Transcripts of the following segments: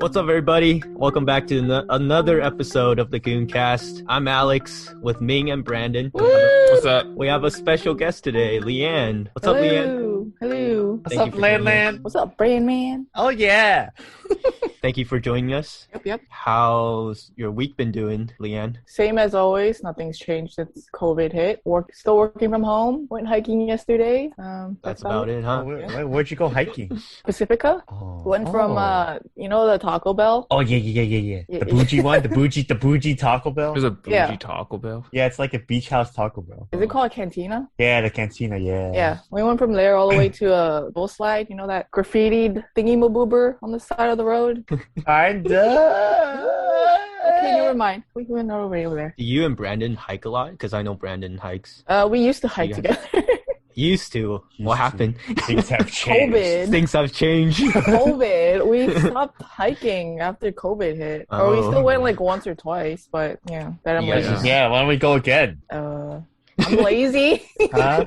What's up, everybody? Welcome back to another episode of the Gooncast. I'm Alex with Ming and Brandon. What's up? We have a special guest today, Leanne. What's up, Leanne? Hello. Thank you for joining us. What's up, Brain Man? Oh, yeah. Thank you for joining us. Yep. How's your week been doing, Leanne? Same as always. Nothing's changed since COVID hit. Still working from home. Went hiking yesterday. That's about it, huh? Where'd you go hiking? Pacifica. Oh. Went from the Taco Bell. Oh, yeah. The bougie one? The bougie Taco Bell? There's a bougie Yeah. Taco Bell. Yeah, it's like a beach house Taco Bell. Is it called a cantina? Yeah, the cantina, yeah. Yeah. We went from there all the way to a bull slide. You know that graffitied thingy-maboober on the side of the road? Kinda. Okay, never mind. We went over there. Do you and Brandon hike a lot? Because I know Brandon hikes. We used to hike Yeah. together. Used to. What happened? Things have changed. COVID. Things have changed. COVID. We stopped hiking after COVID hit. Or we Oh. still went like once or twice, but yeah, that I'm Yeah. lazy. Yeah, why don't we go again? I'm lazy. Huh?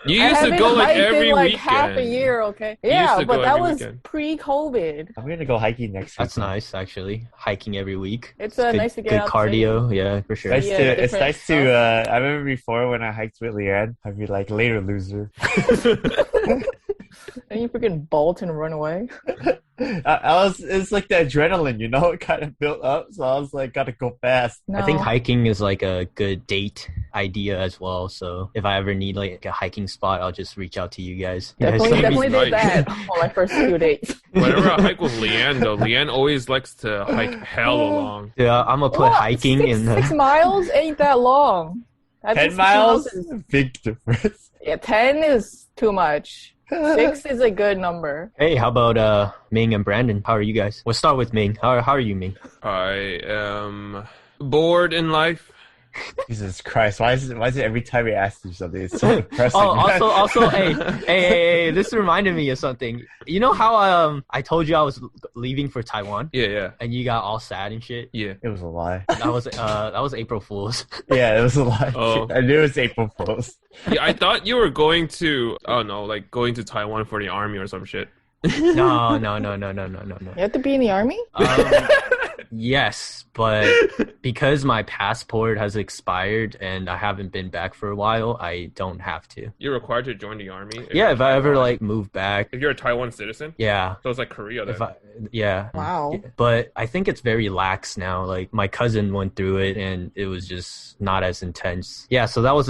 You I used to haven't go like hiked every in like weekend. half a year, okay? used Yeah, to go but that every was weekend. pre-COVID. I'm gonna go hiking next week. That's nice, actually. Hiking every week. It's good, nice to get good out cardio. Yeah, for sure. Nice Yeah, it's different nice to, I remember before when I hiked with Leanne, I'd be like, later, loser. And you freaking bolt and run away. It's like the adrenaline, it kind of built up, so I was like, gotta go fast. No. I think hiking is like a good date idea as well. So if I ever need like a hiking spot, I'll just reach out to you guys. You guys Definitely let me- did that on my first 2 dates. Whenever I hike with Leanne, though, Leanne always likes to hike hell along. Yeah, I'm gonna put What? hiking six, in the... 6 miles ain't that long. I think 10 6 miles? is- Big difference. Yeah, 10 is too much. 6 is a good number. Hey, how about Ming and Brandon? How are you guys? We'll start with Ming. How are you, Ming? I am bored in life. Jesus Christ, why is it every time we ask you something, it's so depressing? Also, hey, this reminded me of something. You know how I told you I was leaving for Taiwan, Yeah. and you got all sad and shit? Yeah. It was a lie. That was April Fool's. Yeah, it was a lie. Oh. I knew it was April Fool's. Yeah, I thought you were going to, going to Taiwan for the army or some shit. No. You have to be in the army? Yes, but because my passport has expired and I haven't been back for a while, I don't have to. You're required to join the army. Yeah, if I ever like move back, If you're a Taiwan citizen, yeah. so it's like Korea then. Yeah. Wow. But I think it's very lax now. Like my cousin went through it and it was just not as intense. Yeah, so that was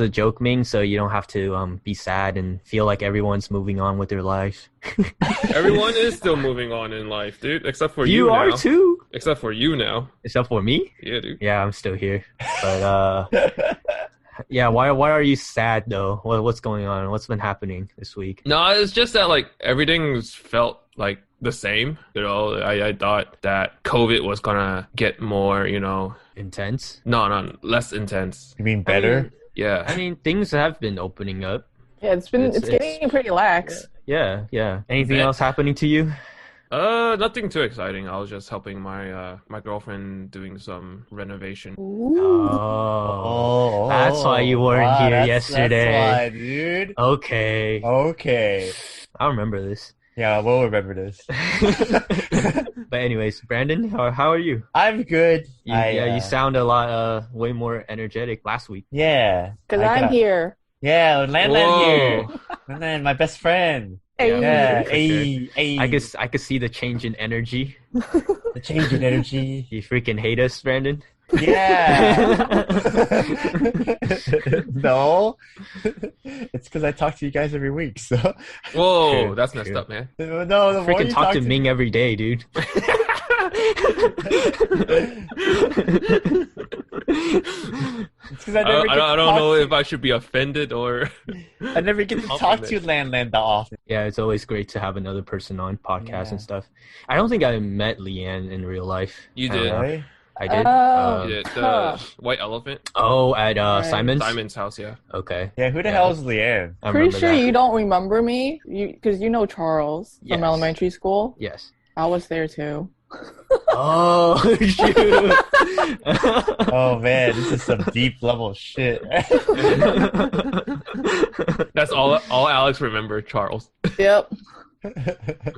a joke, Ming, so you don't have to be sad and feel like everyone's moving on with their life. Everyone is still moving on in life, dude, except for You you are now. too. Except for you now. Except for me? Yeah, dude. Yeah, I'm still here. But yeah, why are you sad though? What's going on? What's been happening this week? No, it's just that like everything's felt like the same. I thought that COVID was gonna get more, Intense? no, less intense. You mean better? Yeah. I mean, things have been opening up. Yeah, it's getting pretty lax. Yeah. Anything else happening to you? Nothing too exciting. I was just helping my my girlfriend doing some renovation. Oh, that's why you weren't here yesterday. That's why, dude. Okay. I remember this. Yeah, we'll remember this. But anyways, Brandon, how are you? I'm good. You sound a lot way more energetic last week. Yeah. Because I'm here. Yeah, Lan here. Whoa. Lan, my best friend. Hey. Yeah, for sure. I could see the change in energy. The change in energy. You freaking hate us, Brandon. Yeah. No. It's because I talk to you guys every week, so. Whoa, True, that's messed true. up, man. No, the more Freaking you talk to Ming every day, dude. It's 'cause I don't know if I should be offended or. I never get to talk to Lan that often. Yeah, it's always great to have another person on podcasts Yeah. and stuff. I don't think I met Leanne in real life. You I don't did. know. Really? I did. Oh. Yeah, the white elephant. At Right. Simon's? House, yeah. Okay. Yeah, who the Yeah. hell is Leanne? I Pretty remember sure that. you don't remember me, because you know Charles Yes. from elementary school. Yes. I was there too. Oh, shoot. Oh man, this is some deep level shit. That's all Alex remembered, Charles. Yep.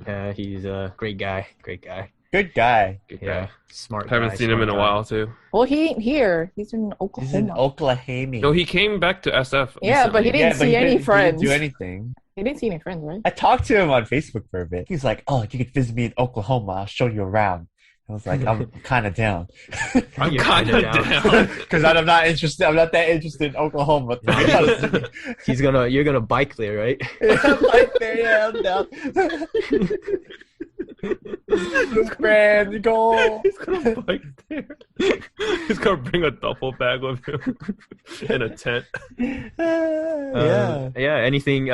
Yeah, he's a great guy. Great guy. Good guy. Good Yeah, guy. smart. Haven't guy, seen him smart in a guy. while too. Well, he ain't here. He's in He's in Oklahoma. Oklahoma. No, he came back to SF. Yeah, but he recently. didn't see any He didn't friends. do anything. He didn't see any friends, right? I talked to him on Facebook for a bit. He's like, "Oh, you could visit me in Oklahoma. I'll show you around." I was like, "I'm kind of down." I'm You're kind of kinda down. Because I'm not interested. I'm not that interested in Oklahoma. To be honest with you. You're gonna bike there, right? I'm like, there, I'm down. Blue brand, go. He's gonna bike there. He's gonna bring a duffel bag with him in a tent. Yeah. Yeah. Anything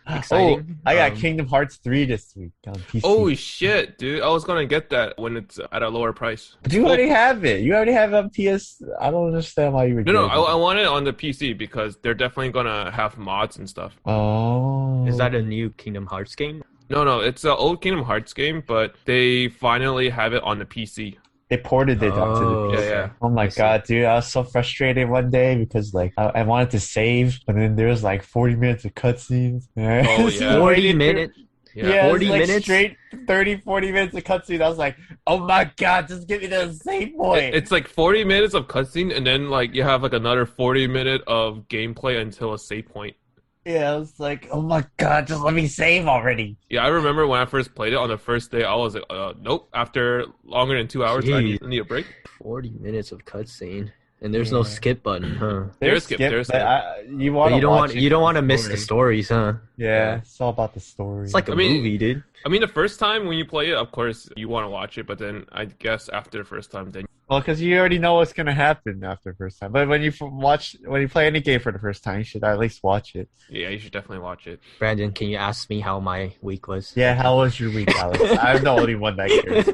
exciting? I got Kingdom Hearts 3 this week on PC. Oh shit, dude! I was gonna get that when it's at a lower price. But you already have it. You already have it on PS. I don't understand why you would. No, get I want it on the PC because they're definitely gonna have mods and stuff. Oh. Is that a new Kingdom Hearts game? No, it's an old Kingdom Hearts game, but they finally have it on the PC. They ported it onto the Oh, PC. yeah. Oh my I see. god, dude! I was so frustrated one day because like I wanted to save, but then there was like 40 minutes of cutscenes. Oh, yeah. 40 minutes. Yeah, 40 40 minutes? straight 30, 40 minutes of cutscene. I was like, oh my god, just give me the save point. It's like 40 minutes of cutscene, and then like you have like another 40 minute of gameplay until a save point. Yeah, I was like, oh my god, just let me save already. Yeah, I remember when I first played it on the first day, I was like, nope. After longer than 2 hours, I need a break. 40 minutes of cutscene, and there's no skip button, huh? There's skip, skip, there's but skip. you want But to you don't want to miss the stories, huh? Yeah, it's all about the story. It's like a I mean- movie, dude. I mean, the first time when you play it, of course, you want to watch it, but then I guess after the first time, then well, because you already know what's gonna happen after the first time. But when you play any game for the first time, you should at least watch it. yeah, you should definitely watch it. Brandon, can you ask me how my week was? Yeah, how was your week, Alex? I'm the only one that cares.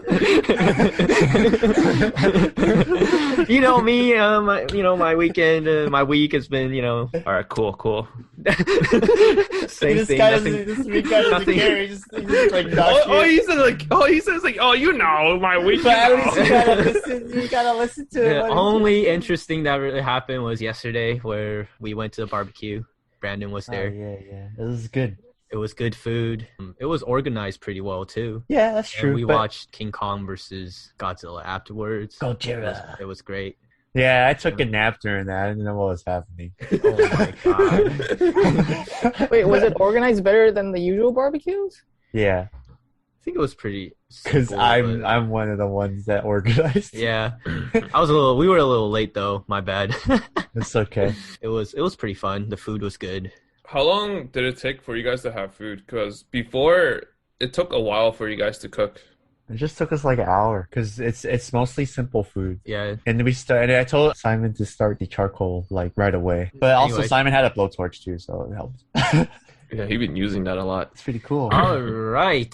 You know me, my weekend, my week has been, All right, cool. same This thing. guy Nothing, doesn't. This week guy doesn't nothing- care. He's just like not Oh, here. he says like, oh, you know, my week. But at least you gotta listen. You gotta listen to it. The only interesting that really happened was yesterday where we went to the barbecue. Brandon was there. Yeah. It was good. It was good food. It was organized pretty well too. Yeah, that's And true. we but- watched King Kong versus Godzilla afterwards. Gojira. It was great. Yeah, I took a nap during that. I didn't know what was happening. Oh my god. Wait, was it organized better than the usual barbecues? Yeah, I think it was pretty because simple, I'm but- I'm one of the ones that organized. yeah. We were a little late though, my bad. It's okay. It was pretty fun. The food was good. How long did it take for you guys to have food? Because before, it took a while for you guys to cook. It just took us like an hour because it's mostly simple food. Yeah. And we started. I told Simon to start the charcoal like right away. But also Anyway. Simon had a blowtorch too, so it helped. Yeah, he's been using that a lot. It's pretty cool. All right.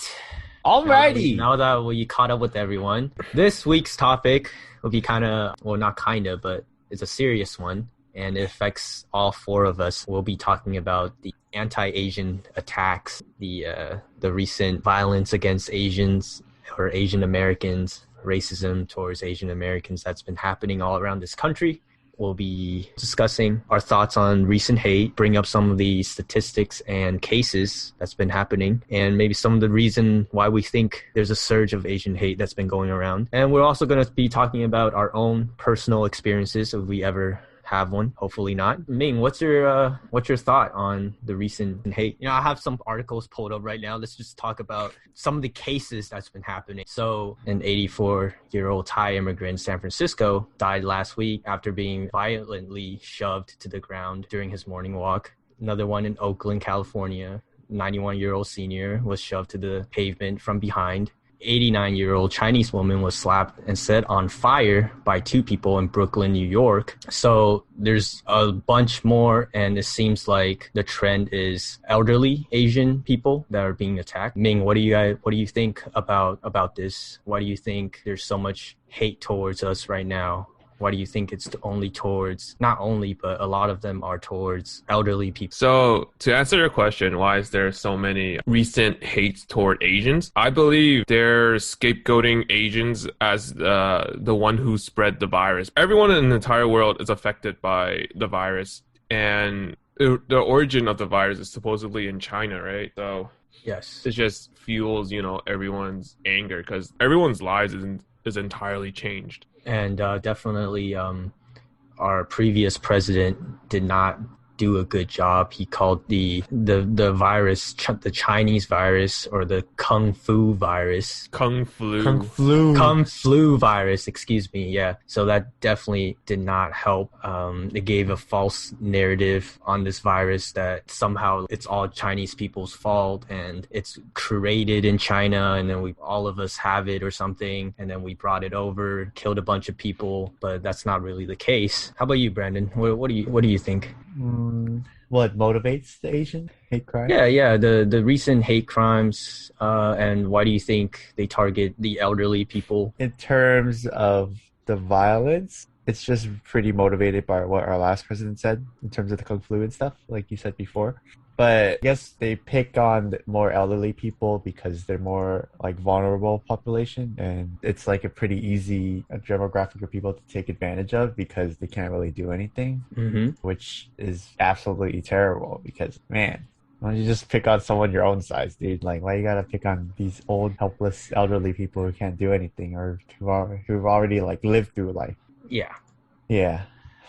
Alrighty. Now that we caught up with everyone, this week's topic will be but it's a serious one, and it affects all four of us. We'll be talking about the anti-Asian attacks, the recent violence against Asians or Asian Americans, racism towards Asian Americans that's been happening all around this country. We'll be discussing our thoughts on recent hate, bring up some of the statistics and cases that's been happening, and maybe some of the reason why we think there's a surge of Asian hate that's been going around. And we're also going to be talking about our own personal experiences if we ever have one. Hopefully not. Ming, what's your thought on the recent hate? I have some articles pulled up right now. Let's just talk about some of the cases that's been happening. So an 84-year-old Thai immigrant in San Francisco died last week after being violently shoved to the ground during his morning walk. Another one in Oakland, California, 91-year-old senior was shoved to the pavement from behind. 89-year-old Chinese woman was slapped and set on fire by two people in Brooklyn, New York. So there's a bunch more, and it seems like the trend is elderly Asian people that are being attacked. Ming, what do you think about this? Why do you think there's so much hate towards us right now? Why do you think it's only towards, not only, but a lot of them are towards elderly people? So, to answer your question, why is there so many recent hates toward Asians? I believe they're scapegoating Asians as the one who spread the virus. Everyone in the entire world is affected by the virus, and the origin of the virus is supposedly in China, right? So Yes. It just fuels, everyone's anger because everyone's lives is entirely changed. And definitely our previous president did not do a good job. He called the virus the Chinese virus, or the Kung Fu virus. Kung flu. Kung flu virus, excuse me. Yeah. So that definitely did not help. It gave a false narrative on this virus that somehow it's all Chinese people's fault and it's created in China, and then all of us have it or something, and then we brought it over, killed a bunch of people, but that's not really the case. How about you, Brandon? What do you think? What motivates the Asian hate crime? Yeah, the recent hate crimes, and why do you think they target the elderly people? In terms of the violence, it's just pretty motivated by what our last president said in terms of the Kung Flu and stuff, like you said before. But I guess they pick on more elderly people because they're more like vulnerable population, and it's like a pretty easy demographic of people to take advantage of because they can't really do anything, which is absolutely terrible because, man, why don't you just pick on someone your own size, dude? Like, why you gotta pick on these old, helpless, elderly people who can't do anything or who've already like lived through life? Yeah. Yeah.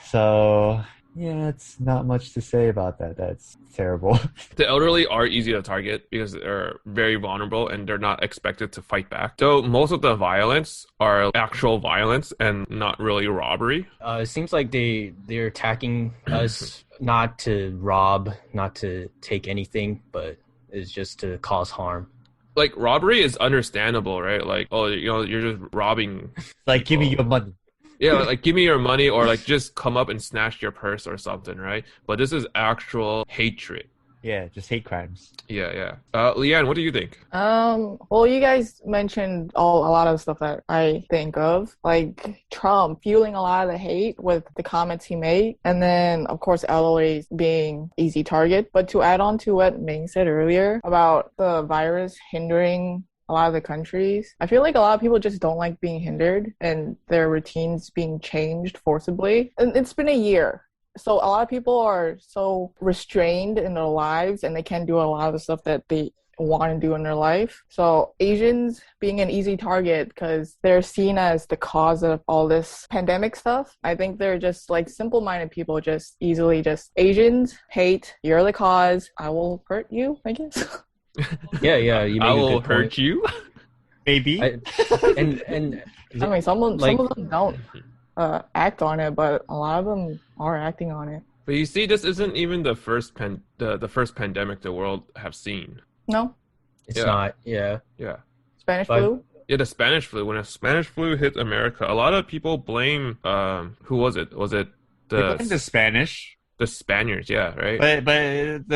So... yeah, it's not much to say about that. That's terrible. The elderly are easy to target because they're very vulnerable and they're not expected to fight back. So most of the violence are actual violence and not really robbery. It seems like they're attacking us not to rob, not to take anything, but it's just to cause harm. Like, robbery is understandable, right? Like, oh, you're just robbing. Like, give me your money. Yeah, like, give me your money, or like just come up and snatch your purse or something, right? But this is actual hatred. Yeah, just hate crimes. Yeah. Leanne, what do you think? Well, you guys mentioned a lot of stuff that I think of, like Trump fueling a lot of the hate with the comments he made, and then of course elderly being easy target. But to add on to what Ming said earlier about the virus hindering a lot of the countries, I feel like a lot of people just don't like being hindered and their routines being changed forcibly. And it's been a year. So a lot of people are so restrained in their lives and they can't do a lot of the stuff that they want to do in their life. So Asians being an easy target because they're seen as the cause of all this pandemic stuff. I think they're just like simple-minded people, just easily just Asians hate, you're the cause, I will hurt you, I guess. Yeah, you make I a will good hurt point. you. Maybe. And I mean, some of them don't act on it, but a lot of them are acting on it. But you see, this isn't even the first the first pandemic the world have seen. No, it's Yeah. not. Yeah. Spanish But- flu. Yeah, the Spanish flu. When a Spanish flu hit America, a lot of people blame who was it? Was it The Spanish. the Spaniards? Yeah, right. But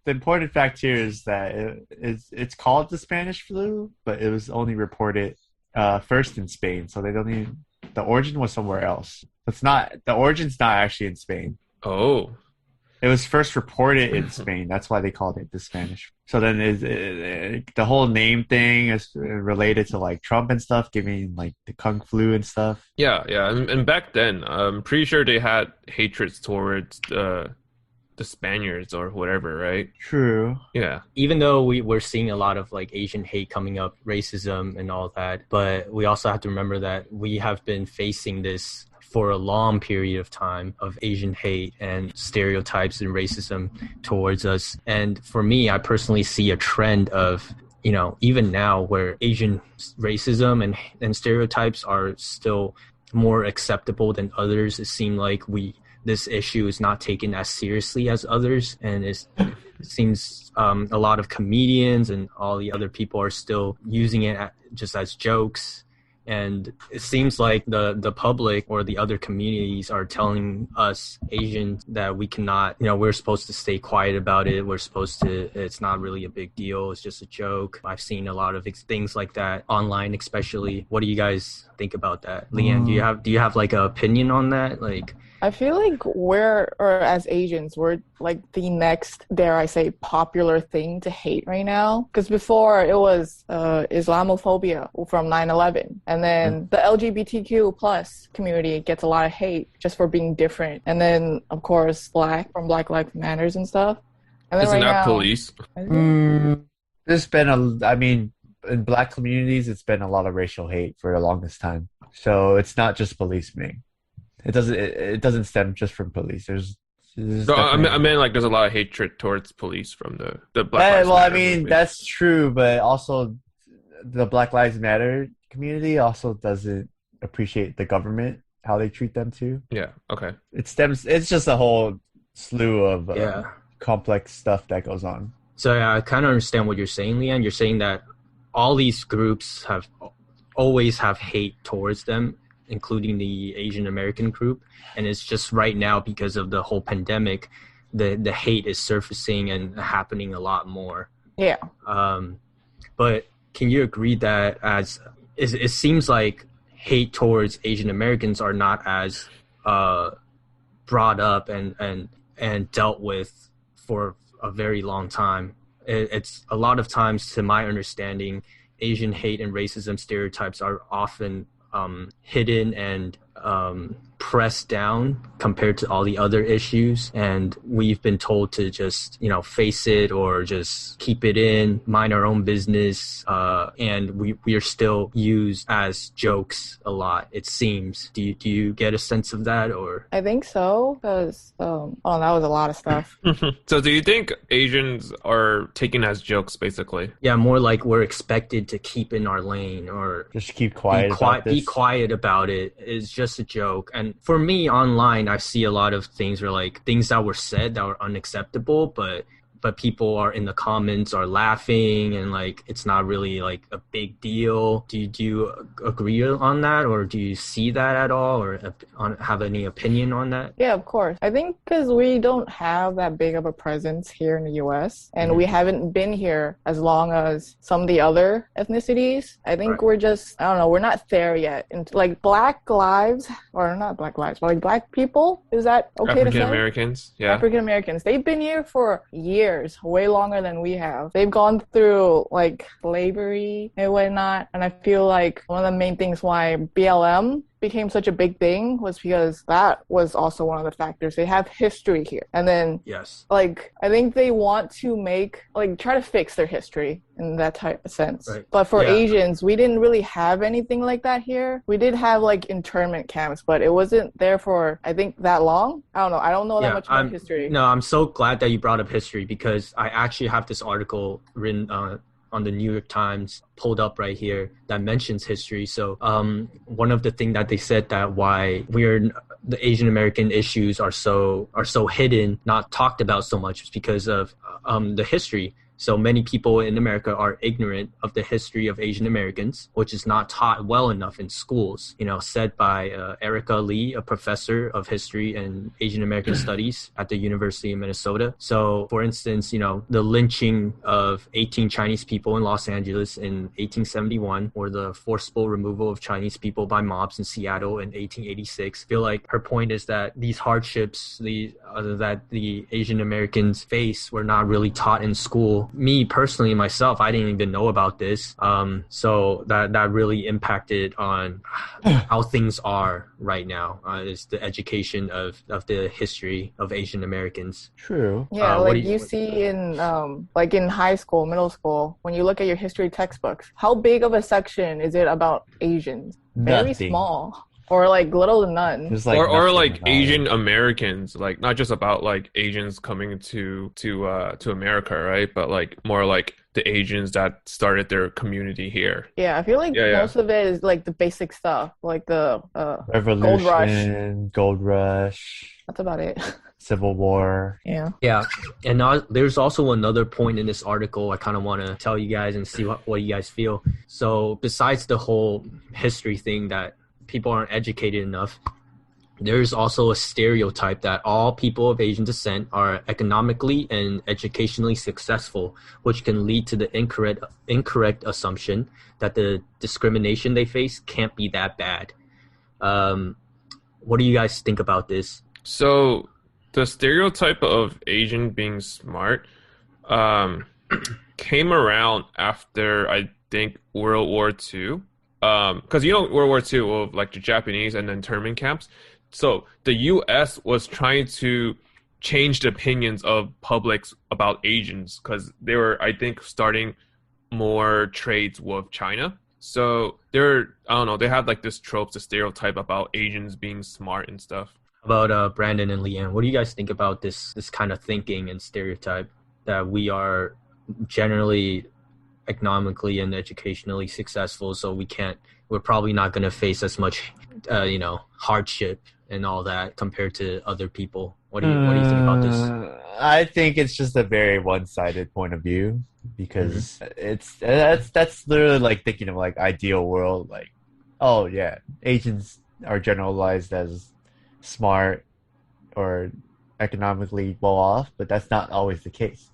the important fact here is that it's called the Spanish flu, but it was only reported first in Spain, so they don't even. The origin was somewhere else. The origin's not actually in Spain. Oh, It was first reported in Spain. That's why they called it the Spanish. So then the whole name thing is related to like Trump and stuff, giving like the Kung Flu and stuff. yeah. And back then, I'm pretty sure they had hatreds towards the Spaniards or whatever, right? True. Yeah. Even though we're seeing a lot of like Asian hate coming up, racism and all that, but we also have to remember that we have been facing this for a long period of time of Asian hate and stereotypes and racism towards us. And for me, I personally see a trend of, even now where Asian racism and stereotypes are still more acceptable than others. It seems like this issue is not taken as seriously as others, and it seems a lot of comedians and all the other people are still using it just as jokes. And it seems like the public or the other communities are telling us Asians that we cannot, we're supposed to stay quiet about it. It's not really a big deal. It's just a joke. I've seen a lot of things like that online, especially. What do you guys think about that? Leanne, do you have like an opinion on that? Like, I feel like as Asians, we're like the next, dare I say, popular thing to hate right now. Because before it was Islamophobia from 9/11. And then the LGBTQ plus community gets a lot of hate just for being different. And then, of course, Black from Black Lives Matters and stuff. And then Isn't right that now, police? There's been I mean, in black communities, it's been a lot of racial hate for the longest time. So it's not just policing. It doesn't stem just from police. There's No, I definitely. mean like there's a lot of hatred towards police from the Black Lives Well, I Matter mean, movement. that's true, but also the Black Lives Matter community also doesn't appreciate the government, how they treat them too. Yeah. Okay. It's just a whole slew of Yeah. complex stuff that goes on. So yeah, I kind of understand what you're saying, Leanne. You're saying that all these groups have always have hate towards them, including the Asian American group, and it's just right now because of the whole pandemic, the hate is surfacing and happening a lot more. Yeah. But can you agree that it seems like hate towards Asian Americans are not as brought up and dealt with for a very long time? It's a lot of times, to my understanding, Asian hate and racism stereotypes are often hidden and pressed down compared to all the other issues, and we've been told to just face it or just keep it in, mind our own business, and we are still used as jokes a lot, it seems. Do you get a sense of that? Or I think so, because that was a lot of stuff. So do you think Asians are taken as jokes, basically? yeah, more like we're expected to keep in our lane or Just keep quiet be about quiet, this. be quiet about it. It's just a joke. And for me, online, I see a lot of things where like things that were said that were unacceptable, but people are in the comments are laughing and like it's not really like a big deal. Do you agree on that, or do you see that at all, or have any opinion on that? Yeah, of course. I think because we don't have that big of a presence here in the US, and we haven't been here as long as some of the other ethnicities. I think Right. we're just, I don't know, we're not there yet. And like Black lives, or not Black lives, but like Black people, is that okay to African say? Americans, yeah. African Americans, they've been here for years, way longer than we have. They've gone through like slavery and whatnot, and I feel like one of the main things why BLM became such a big thing was because that was also one of the factors. They have history here, and then Yes. like I think they want to try to fix their history in that type of sense. Right. But for Yeah. Asians, we didn't really have anything like that here. We did have like internment camps, but it wasn't there for I think that long. I don't know. I don't know that much about history. No, I'm so glad that you brought up history, because I actually have this article written on the New York Times pulled up right here that mentions history. So one of the things that they said that why the Asian American issues are so hidden, not talked about so much, is because of the history. So many people in America are ignorant of the history of Asian Americans, which is not taught well enough in schools. Said by Erica Lee, a professor of history and Asian American studies at the University of Minnesota. So, for instance, the lynching of 18 Chinese people in Los Angeles in 1871, or the forcible removal of Chinese people by mobs in Seattle in 1886. I feel like her point is that these hardships, that the Asian Americans face, were not really taught in school. Me personally, myself, I didn't even know about this. So that really impacted on how things are right now, is the education of the history of Asian Americans. True. Yeah, what like do you- you see in like in high school, middle school, when you look at your history textbooks, how big of a section is it about Asians? Very Nothing. small, or like little to none. There's like or nothing like about Asian it. Americans, like not just about like Asians coming to America, right? But like more like the Asians that started their community here. Yeah, I feel like Yeah, yeah. most of it is like the basic stuff, like the Revolution, Gold Rush, that's about it. Civil War. Yeah. Yeah, and there's also another point in this article I kind of want to tell you guys and see what you guys feel. So besides the whole history thing that people aren't educated enough, there's also a stereotype that all people of Asian descent are economically and educationally successful, which can lead to the incorrect assumption that the discrimination they face can't be that bad. What do you guys think about this? So the stereotype of Asian being smart came around after, I think, World War II. Because World War II, well, like the Japanese and the internment camps. So the U.S. was trying to change the opinions of publics about Asians, because they were, I think, starting more trades with China. So they're, I don't know, they have like this trope, the stereotype about Asians being smart and stuff. About Brandon and Leanne, what do you guys think about this kind of thinking and stereotype that we are generally economically and educationally successful, so we're probably not going to face as much hardship and all that compared to other people? What do you think about this? I think it's just a very one-sided point of view, because that's literally like thinking of like ideal world, like, oh yeah, Asians are generalized as smart or economically well off, but that's not always the case.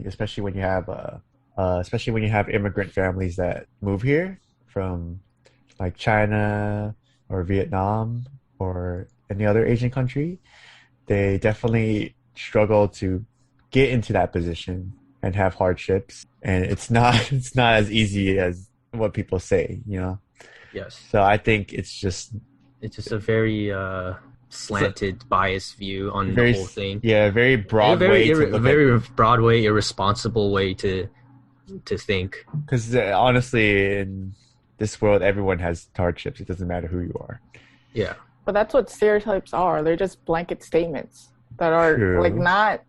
Especially when you have immigrant families that move here from like China or Vietnam or any other Asian country, they definitely struggle to get into that position and have hardships, and it's not as easy as what people say, you know. Yes. So I think it's just a very slanted, biased view on the whole thing. Yeah, very broad way. Very broad way, irresponsible way to think. Because honestly, in this world, everyone has hardships. It doesn't matter who you are. Yeah. But that's what stereotypes are. They're just blanket statements that are like not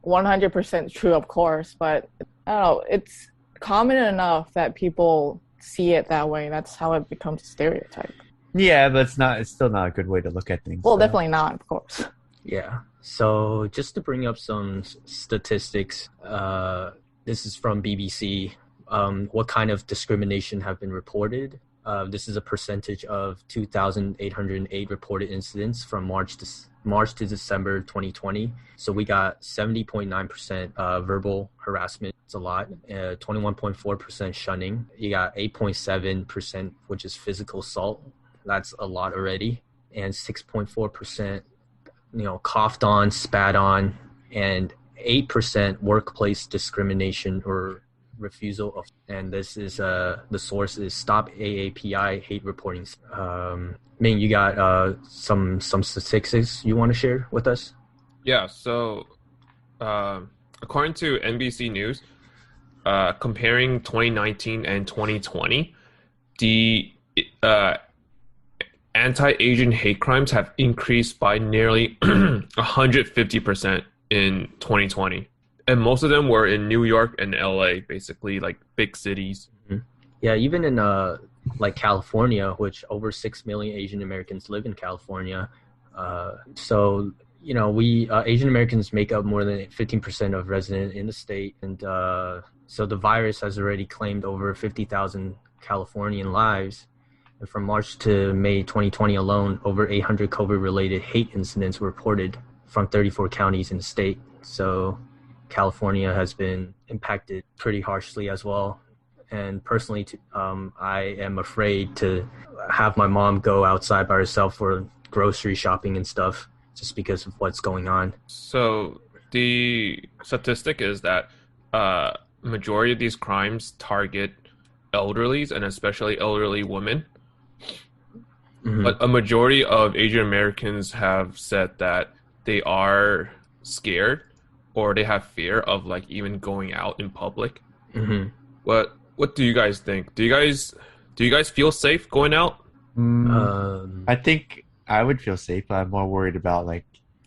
100% true, of course, but I don't know, it's common enough that people see it that way. That's how it becomes a stereotype. Yeah, but it's still not a good way to look at things. Well, definitely not, of course. Yeah. So just to bring up some statistics, this is from BBC. What kind of discrimination have been reported? This is a percentage of 2,808 reported incidents from March to December 2020. So we got 70.9% verbal harassment. It's a lot. 21.4% shunning. You got 8.7%, which is physical assault. That's a lot already. And 6.4%, coughed on, spat on, and 8% workplace discrimination or refusal of, and this is the source is Stop AAPI Hate Reporting. Ming, you got some statistics you want to share with us? Yeah, so according to NBC News, comparing 2019 and 2020, the anti-Asian hate crimes have increased by nearly 150% in 2020. And most of them were in New York and LA, basically, like big cities. Mm-hmm. Yeah, even in like California, which over 6 million Asian Americans live in California. So, we Asian Americans make up more than 15% of residents in the state. And so the virus has already claimed over 50,000 Californian lives. And from March to May 2020 alone, over 800 COVID-related hate incidents were reported from 34 counties in the state. So California has been impacted pretty harshly as well. And personally, I am afraid to have my mom go outside by herself for grocery shopping and stuff just because of what's going on. So the statistic is that majority of these crimes target elderlies and especially elderly women. Mm-hmm. But a majority of Asian Americans have said that they are scared or they have fear of like even going out in public. Mm-hmm. What do you guys think? Do you guys feel safe going out? I think I would feel safe, but I'm more worried about like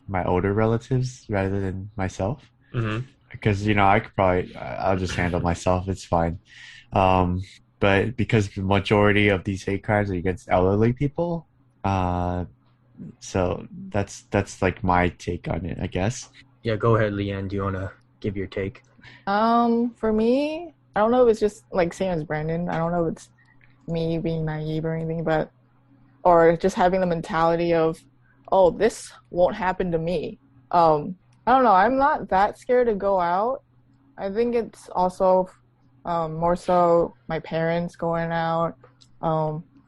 my older relatives rather than myself. Mm-hmm. Because I'll just handle myself. It's fine. But because the majority of these hate crimes are against elderly people, so that's like my take on it, I guess. Yeah, go ahead, Leanne. Do you want to give your take? For me, I don't know if it's just like same as Brandon. I don't know if it's me being naive or anything, or just having the mentality of, oh, this won't happen to me. I don't know. I'm not that scared to go out. I think it's also more so my parents going out,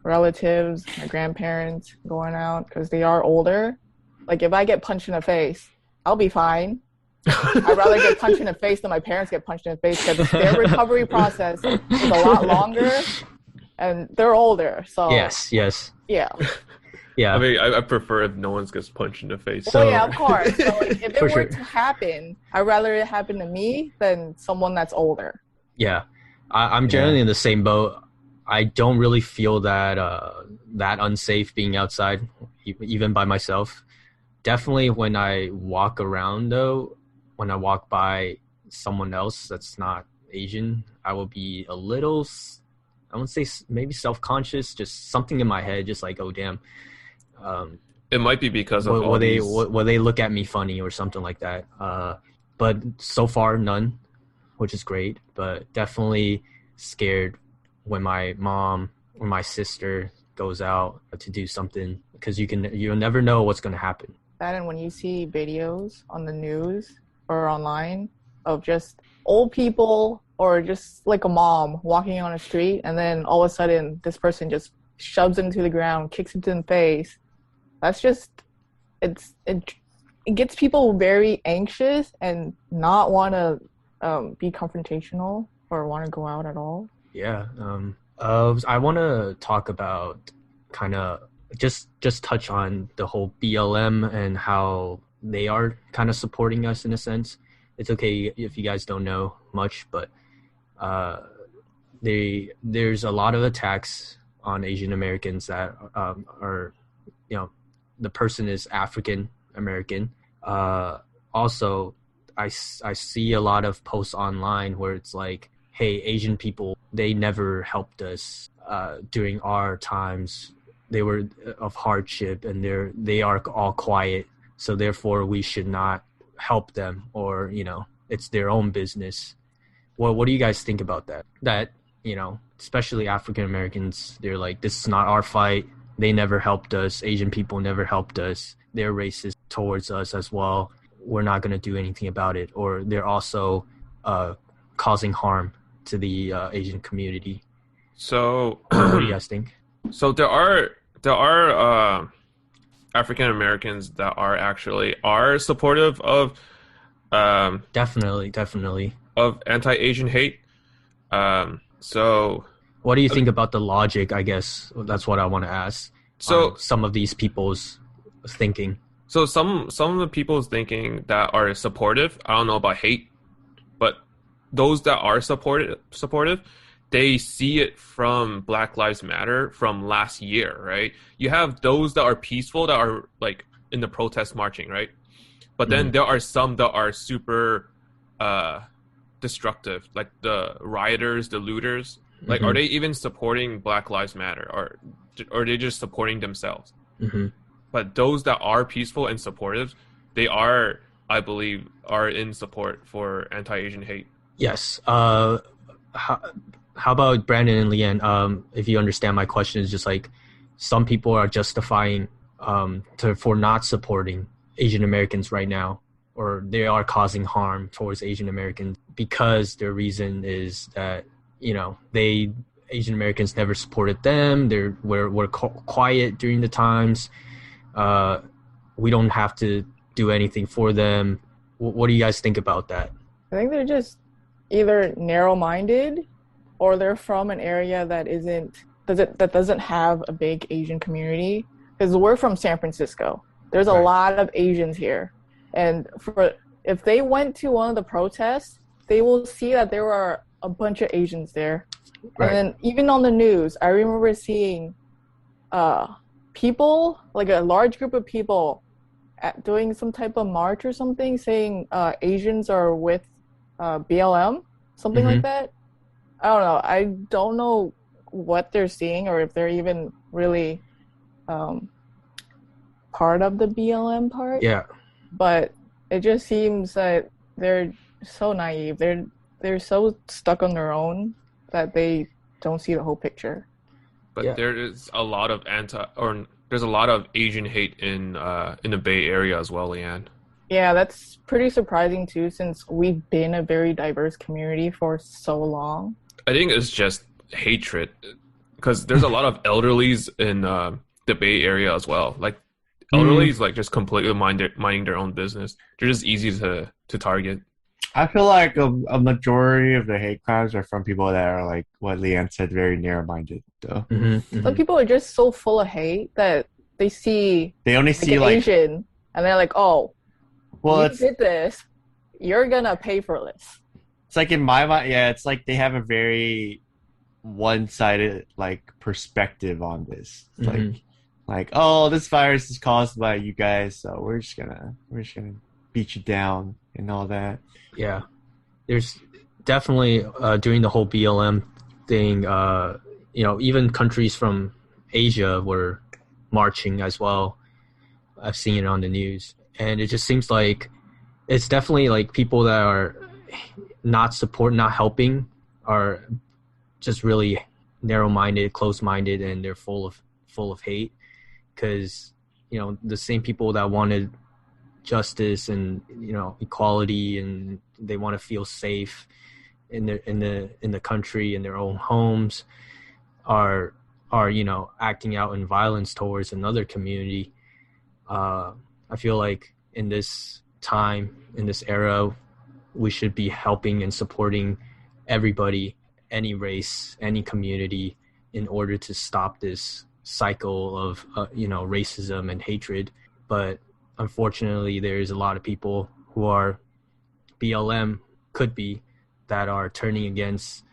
relatives, my grandparents going out because they are older. Like if I get punched in the face, I'll be fine. I'd rather get punched in the face than my parents get punched in the face because their recovery process is a lot longer and they're older. So yes. Yeah. Yeah. I mean, I prefer if no one gets punched in the face. So yeah, of course. So if it were to happen, I'd rather it happen to me than someone that's older. Yeah. I'm generally in the same boat. I don't really feel that that unsafe being outside, even by myself. Definitely when I walk around, though, when I walk by someone else that's not Asian, I will be a little, I wouldn't say maybe self-conscious, just something in my head, just like, oh, damn. It might be because of all these. Will they look at me funny or something like that? But so far, none, which is great. But definitely scared when my mom or my sister goes out to do something, because you'll never know what's going to happen. That, and when you see videos on the news or online of just old people or just like a mom walking on a street, and then all of a sudden this person just shoves him to the ground, kicks him in the face. That's just, it gets people very anxious and not want to be confrontational or want to go out at all. Yeah. I want to talk about kind of just touch on the whole BLM and how they are kind of supporting us in a sense. It's okay if you guys don't know much, but there's a lot of attacks on Asian Americans that are, the person is African American. Also, I see a lot of posts online where it's like, hey, Asian people, they never helped us during our times. They were of hardship, and they are all quiet, so therefore we should not help them, or it's their own business. Well, what do you guys think about that? That especially African Americans, they're like, this is not our fight. They never helped us. Asian people never helped us. They're racist towards us as well. We're not going to do anything about it. Or they're also causing harm to the Asian community. So, what do you guys think? So there are African Americans that are supportive of definitely of anti-Asian hate. So what do you think about the logic? I guess that's what I want to ask. So some of these people's thinking. So some of the people's thinking that are supportive, I don't know about hate, but those that are supportive, they see it from Black Lives Matter from last year, right? You have those that are peaceful, that are like in the protest marching, right? But then there are some that are super destructive, like the rioters, the looters. Like, are they even supporting Black Lives Matter, or are they just supporting themselves? But those that are peaceful and supportive, they are, I believe, are in support for anti-Asian hate. Yes. How about Brandon and Leanne? If you understand my question, is just like some people are justifying for not supporting Asian Americans right now, or they are causing harm towards Asian Americans because their reason is that Asian Americans never supported them. We're quiet during the times. We don't have to do anything for them. What do you guys think about that? I think they're just either narrow-minded, or they're from an area that doesn't have a big Asian community. Because we're from San Francisco. There's a lot of Asians here. And if they went to one of the protests, they will see that there were a bunch of Asians there. Right. And then even on the news, I remember seeing people, like a large group of people doing some type of march or something, saying Asians are with BLM, something like that. I don't know. I don't know what they're seeing, or if they're even really part of the BLM part. Yeah. But it just seems that they're so naive. They're so stuck on their own that they don't see the whole picture. But there is a lot of there's a lot of Asian hate in the Bay Area as well, Leanne. Yeah, that's pretty surprising too, since we've been a very diverse community for so long. I think it's just hatred, because there's a lot of elderlies in the Bay Area as well. Like elderlies, like just completely minding their own business. They're just easy to target. I feel like a majority of the hate crimes are from people that are, like what Leanne said, very narrow-minded, though. Some people are just so full of hate that they only see like Asian, and they're like, "Oh, well, you did this. You're gonna pay for this." It's like in my mind, yeah, it's like they have a very one-sided like perspective on this. It's like, oh, this virus is caused by you guys, so we're just gonna beat you down and all that. Yeah, there's definitely during the whole BLM thing, even countries from Asia were marching as well. I've seen it on the news, and it just seems like it's definitely like people that are not helping are just really narrow-minded, closed-minded, and they're full of hate. Because the same people that wanted justice and equality, and they want to feel safe in the country, in their own homes, are acting out in violence towards another community. I feel like in this time, in this era, we should be helping and supporting everybody, any race, any community, in order to stop this cycle of racism and hatred. But unfortunately, there's a lot of people who are BLM that are turning against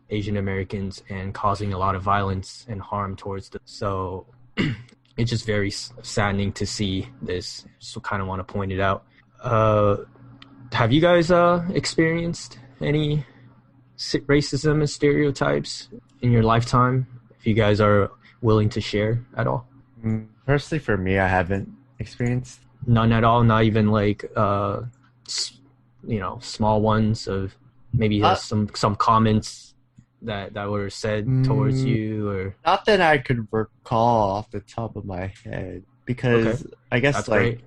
Asian Americans and causing a lot of violence and harm towards them. So it's just very saddening to see this. So kind of want to point it out. Have you guys experienced any racism and stereotypes in your lifetime? If you guys are willing to share at all? Personally, for me, I haven't experienced none at all. Not even like small ones of maybe some comments that were said towards you, or not that I could recall off the top of my head. Because I guess that's like great.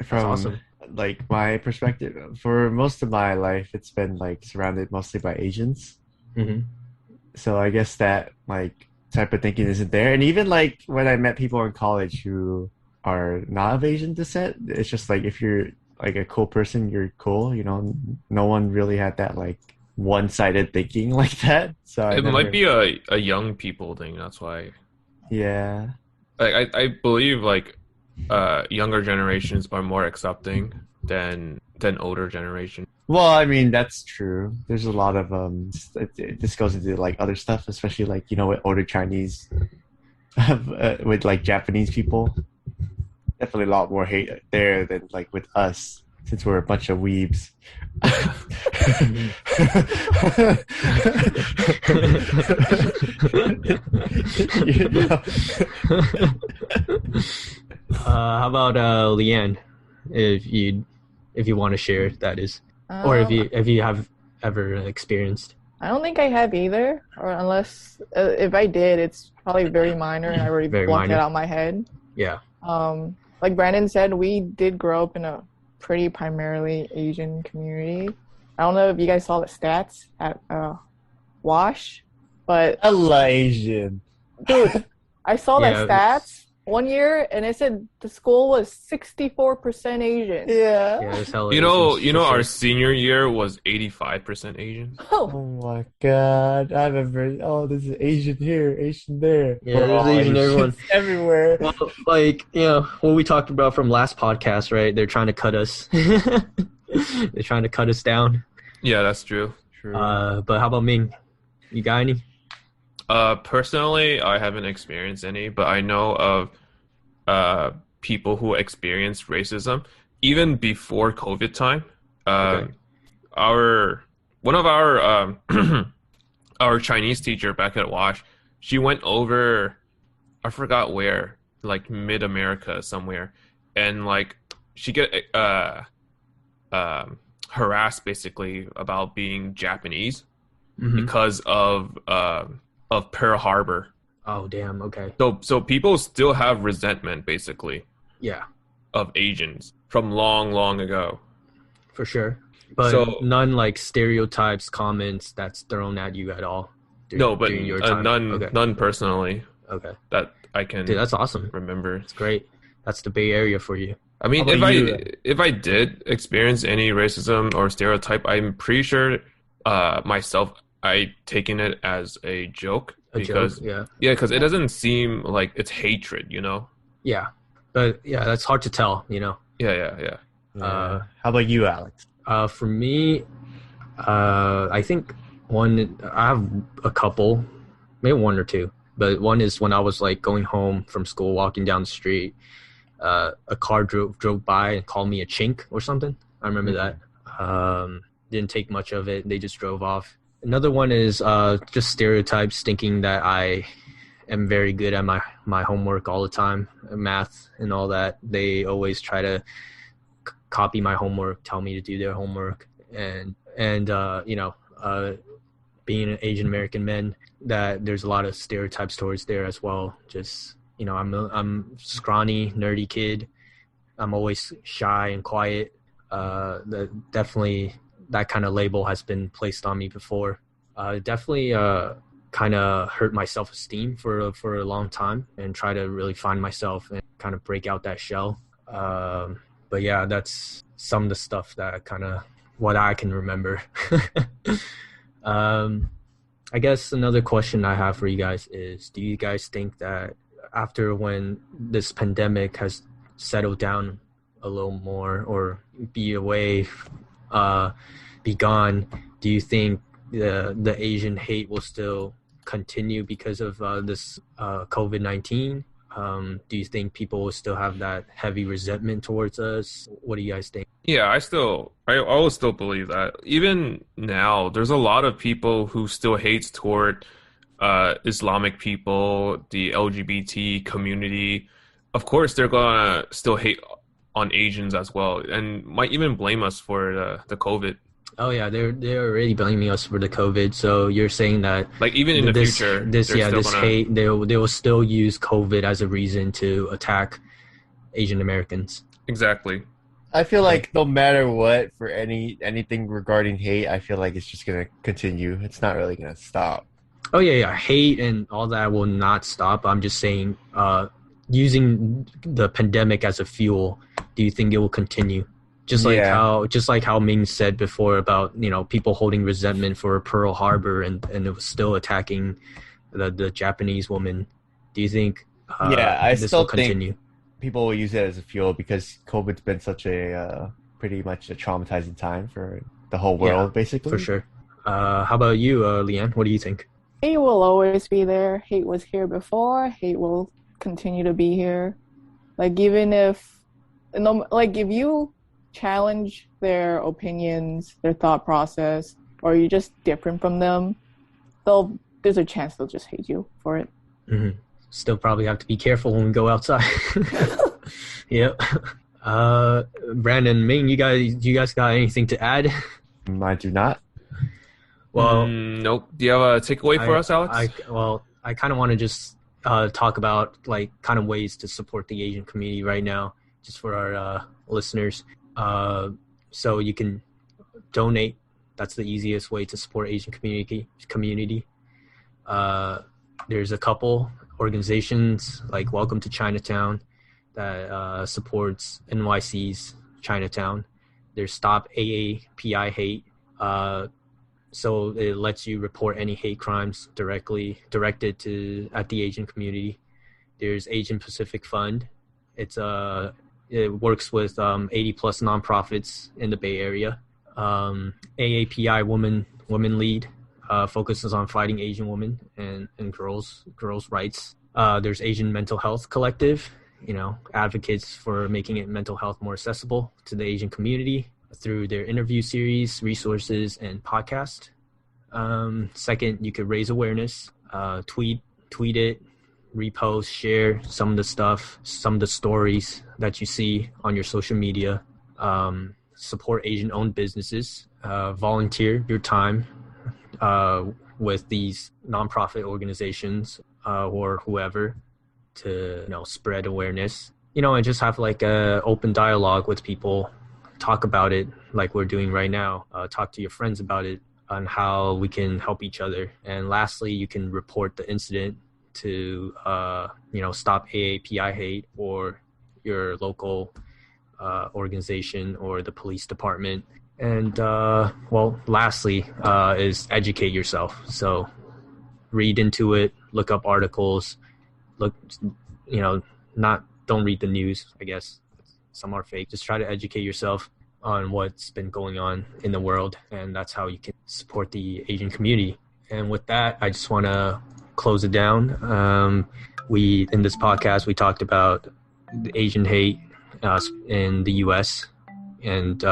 From awesome. Like my perspective, for most of my life, it's been like surrounded mostly by Asians. So I guess that like type of thinking isn't there. And even like when I met people in college who are not of Asian descent, it's just like if you're like a cool person, you're cool. No one really had that like one-sided thinking like that. So it might be a young people thing. That's why. Yeah. Like I believe like younger generations are more accepting than older generation. Well, I mean, that's true. There's a lot of this goes into like other stuff, especially like with older Chinese with like Japanese people. Definitely a lot more hate there than like with us, since we're a bunch of weebs. How about Leanne, if you want to share, that is, or if you have ever experienced? I don't think I have either, or unless if I did, it's probably very minor, and I already blocked it out of my head. Yeah. Like Brandon said, we did grow up in a pretty primarily Asian community. I don't know if you guys saw the stats at WASH, but Asian. Dude, I saw the stats one year, and it said the school was 64% Asian. Yeah. Our senior year was 85% Asian. Oh my god! I remember. Oh, there's an Asian here, Asian there. Yeah, there's Asian everyone everywhere. Well, like what we talked about from last podcast, right? They're trying to cut us. They're trying to cut us down. Yeah, that's true. But how about Ming? You got any? Personally, I haven't experienced any, but I know of people who experienced racism even before COVID time. One of our our Chinese teacher back at WASH, she went over, I forgot where, like mid-America somewhere, and like she get harassed basically about being Japanese because of Pearl Harbor. Oh damn! Okay. So people still have resentment basically. Yeah. Of Asians from long ago. For sure. But none like stereotypes, comments that's thrown at you at all. During your time. None personally. Okay. That I can. Dude, that's awesome. Remember. It's great. That's the Bay Area for you. I mean, if I did experience any racism or stereotype, I'm pretty sure myself I taken it as a joke. Because it doesn't seem like it's hatred, Yeah, but that's hard to tell, Yeah. How about you, Alex? For me, I think I have a couple, maybe one or two, but one is when I was like going home from school, walking down the street, a car drove by and called me a chink or something. I remember that. Didn't take much of it. They just drove off. Another one is just stereotypes, thinking that I am very good at my homework all the time, math and all that. They always try to copy my homework, tell me to do their homework, and being an Asian American man, that there's a lot of stereotypes towards there as well. Just I'm scrawny, nerdy kid. I'm always shy and quiet. Definitely that kind of label has been placed on me before. Definitely kind of hurt my self-esteem for a long time, and try to really find myself and kind of break out that shell. But yeah, that's some of the stuff that kind of what I can remember. I guess another question I have for you guys is, do you guys think that after when this pandemic has settled down a little more, or be gone, do you think the Asian hate will still continue because of this COVID-19? Do you think people will still have that heavy resentment towards us? What do you guys think? Yeah, I always still believe that. Even now, there's a lot of people who still hates toward Islamic people, the LGBT community. Of course, they're gonna still hate on Asians as well, and might even blame us for the COVID. Oh yeah, they're already blaming us for the COVID. So you're saying that, like, even in the future, this hate, they will still use COVID as a reason to attack Asian Americans. Exactly. I feel like no matter what, for anything regarding hate, I feel like it's just gonna continue. It's not really gonna stop. Oh yeah, hate and all that will not stop. I'm just saying, using the pandemic as a fuel, do you think it will continue? Just like how Ming said before about, people holding resentment for Pearl Harbor, and it was still attacking the Japanese woman. Do you think I this still will continue? think people will use it as a fuel, because COVID's been such a pretty much a traumatizing time for the whole world, basically. For sure. How about you, Leanne? What do you think? Hate will always be there. Hate was here before. Hate will continue to be here. Like, even if you challenge their opinions, their thought process, or you're just different from them, there's a chance they'll just hate you for it. Mm-hmm. Still probably have to be careful when we go outside. Yep. Brandon, Ming, you guys got anything to add? I do not. Well, nope. Do you have a takeaway for us, Alex? I kind of want to just talk about like kind of ways to support the Asian community right now, just for our listeners. So you can donate. That's the easiest way to support Asian community. There's a couple organizations like Welcome to Chinatown that supports NYC's Chinatown. There's Stop AAPI Hate. So it lets you report any hate crimes directed at the Asian community. There's Asian Pacific Fund. It works with 80 plus nonprofits in the Bay Area. AAPI Women Lead focuses on fighting Asian women and girls' rights. There's Asian Mental Health Collective, advocates for making mental health more accessible to the Asian community through their interview series, resources, and podcast. Second, you could raise awareness, tweet it, repost, share some of the stories that you see on your social media. Support Asian-owned businesses. Volunteer your time with these nonprofit organizations or whoever to spread awareness. And just have like a open dialogue with people. Talk about it like we're doing right now. Talk to your friends about it on how we can help each other. And lastly, you can report the incident to Stop AAPI Hate or your local organization or the police department. And lastly is educate yourself. So read into it, look up articles, don't read the news. I guess some are fake. Just try to educate yourself on what's been going on in the world, and that's how you can support the Asian community. And with that, I just want to close it down. In this podcast, we talked about the Asian hate in the U.S., and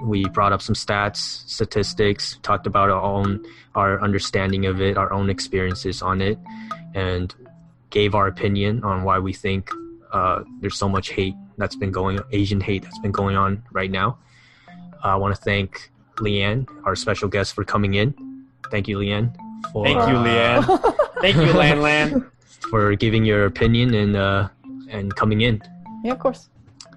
we brought up some statistics, talked about our understanding of it, our own experiences on it, and gave our opinion on why we think there's so much Asian hate that's been going on right now. I want to thank Leanne, our special guest, for coming in. Thank you, Leanne. Thank you, Leanne. Thank you, Lan, for giving your opinion and coming in. Yeah, of course.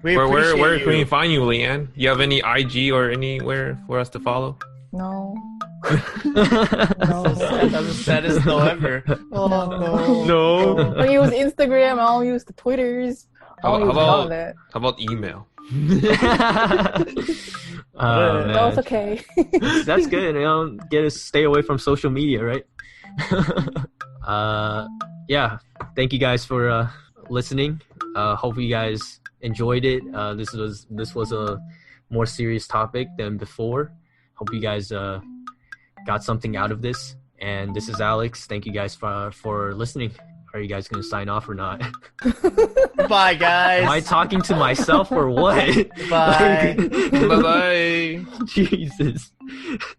Where can we find you, Leanne? You have any IG or anywhere for us to follow? No. That's the saddest no ever. Oh, no. No. I use Instagram. I don't use the Twitters. I don't use none of that. How about email? No, it's okay. That's good. Get to stay away from social media, right? Yeah. Thank you guys for listening. Hope you guys enjoyed it. This was a more serious topic than before. Hope you guys got something out of this. And this is Alex. Thank you guys for listening. Are you guys going to sign off or not? Bye, guys. Am I talking to myself or what? Bye. Bye-bye. Jesus.